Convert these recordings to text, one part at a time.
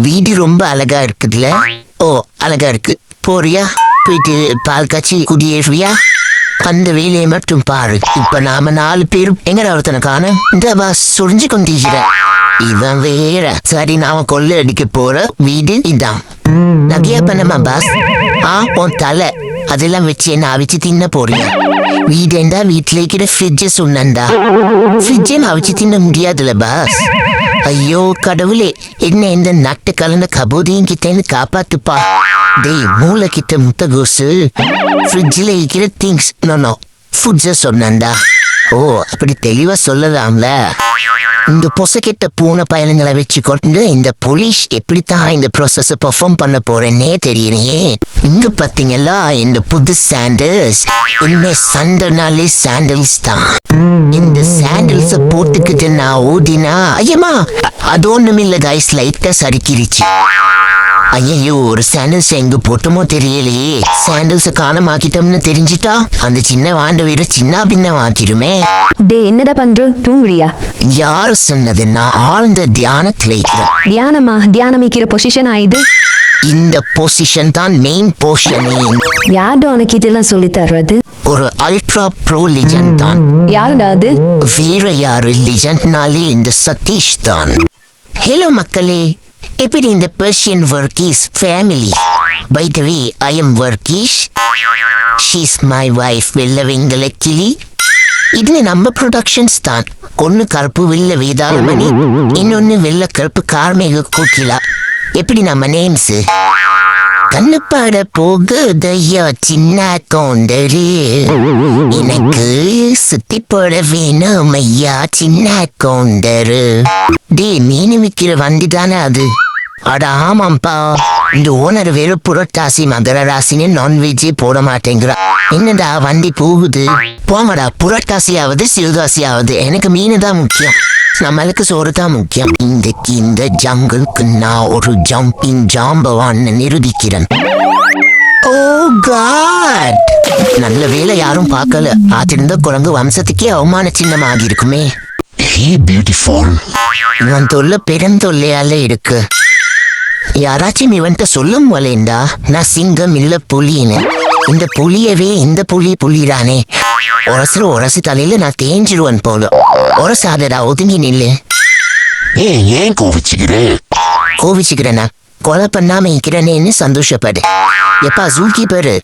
வீடு ரொம்ப அழகா இருக்குதுல்ல? ஓ, அழகா இருக்கு. போறியா? போயிட்டு பால் காய்ச்சி குடியேறியா? அந்த வேலையை மட்டும் பாரு. இப்ப நாம 4 பேரும் எங்கடா ஒருத்தனை காண? இந்த பாஸ் சுரிஞ்சு கொண்டிருக்கிற இவன் வேற. சரி, நாம கொள்ளை அடிக்க போற வீடு இதான். நகையா பண்ணமா பாஸ்? உன் தலை அதெல்லாம் வச்சு என்ன அவிச்சு தின்ன போறியா? வீடேண்டா வீட்டுல இருக்கிற ஃப்ரிட்ஜ சொன்னண்டா. ஃப்ரிட்ஜை அவிச்சு தின்ன முடியாதுல்ல பாஸ். ஐயோ கடவுளே, என்ன இந்த நட்டு கலந்த கபோதியும் கிட்ட காப்பாத்துப்பா. டேய் மூளை கிட்ட முட்டை கோசு. ஃப்ரிட்ஜில் இருக்கிற திங்ஸ் நோ ஃபுட்ஸ சொன்னண்டா. ஓ, அப்படி தெளிவா சொல்லலாம்ல. இந்த பொசக்கிட்ட பூனை பயணங்களை வச்சு கொண்டு இந்த போலீஸ் எப்படித்தான் இந்த ப்ராசஸ் பெர்ஃபார்ம் பண்ண போறேன்னே தெரியலையே. இங்க பாத்தீங்களா இந்த புது சாண்டல்ஸ். இனிமே சண்டனாலே சாண்டல்ஸ் தான். இந்த சாண்டல்ஸ போட்டுக்கிட்டு நான் ஓடினா ஐயமா அது ஒண்ணும் இல்ல கைஸ், லைட்டா சறுக்கிருச்சு. ஐயோ, ஒரு சாண்டல்ஸ் எங்க போட்டோமோ தெரியலையே. சாண்டல்ஸ் காணமாக்கிட்டோம்னு தெரிஞ்சிட்டா அந்த சின்ன வாண்ட வீர சின்ன பின்ன வாக்கிடுமே. டே என்னடா பண்ற? தூங்குறியா? யாரு சொன்னது? நான் ஆழ்ந்த தியானத்துல இருக்கிறேன். தியானம் இருக்கிற பொசிஷன் ஆயுது. இந்த பொசிஷன் தான் மெயின் போர்ஷனே. யாரு உனக்கு இதெல்லாம் சொல்லி தர்றது? ஒரு அல்ட்ரா ப்ரோ லிஜெண்ட் தான். யாருடா அது? வேற யாரு லிஜெண்ட்னாலே இந்த சதீஷ் தான். ஹலோ மக்களே, எப்படி இந்த Persian Varghese family? By the way, I am Varghese. She's my wife வெள்ளவெங்கல கிளி. இது நம்ம ப்ரொடக்ஷன்ஸ் தான். ஒன்னு கருப்பு வெள்ள வேதாளமணி, இன்னொன்னு வெள்ள கருப்பு கார்மேக கோகிலா. எப்படி நம்ம நேம்ஸ்? கண்ணுப்பாட போகுதையா சின்ன கவுண்டரு, எனக்கு சுத்தி போட வேணும் ஐயா சின்ன கவுண்டரு. டே மீன் விற்கிற வண்டி தானே அது? அட ஆமாம்பா. இந்த ஓனர் வேறு புரட்டாசி மகர ராசின்னு நான்வெஜ்ஜே போட மாட்டேங்கிறா. என்னடா வண்டி போகுது? போங்கடா, புரட்டாசியாவது சிவகாசியாவது எனக்கு மீன் தான் முக்கியம். நம்மளுக்கு சோறு தான் முக்கியம். இந்த ஜங்குளுக்கு நான் ஒரு ஜம்பிங் ஜாம்பவான்னு நிரூபிக்கிறேன். ஓ காட், நல்ல வேலை யாரும் பார்க்கல. பார்த்திருந்த குரங்கு வம்சத்துக்கே அவமான சின்னமாகி இருக்குமே. இவன் தொல்லை பெருந்தொல்லையால இருக்கு. யாராச்சும் இவன்கிட்ட சொல்லும் போலேண்டா நான் சிங்கம் இல்ல புலின்னு. இந்த புலியவே இந்த புலிதானே. உரசு தலையில நான் தேஞ்சிருவன் போல. உரசாதடா, ஒதுங்கி நில்லு. ஏன் கோவிச்சுக்கிறேனா? கொலை பண்ணாம இருக்கிறேன்னு சந்தோஷப்படு. எப்பா ஜூக்கி பாரு,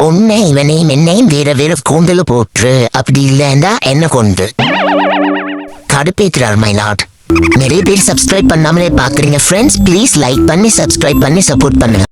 உன்னை இவனையும் என்னையும் வேற கூந்தல போட்டு, அப்படி இல்லைண்டா என்ன கொண்டு கடுப்பேற்றார் மை லார்ட். நிறைய பேர் சப்ஸ்கிரைப் பண்ணாமலே பாக்குறீங்க ஃப்ரெண்ட்ஸ். ப்ளீஸ் லைக் பண்ணி சப்ஸ்கிரைப் பண்ணி சப்போர்ட் பண்ணுங்க.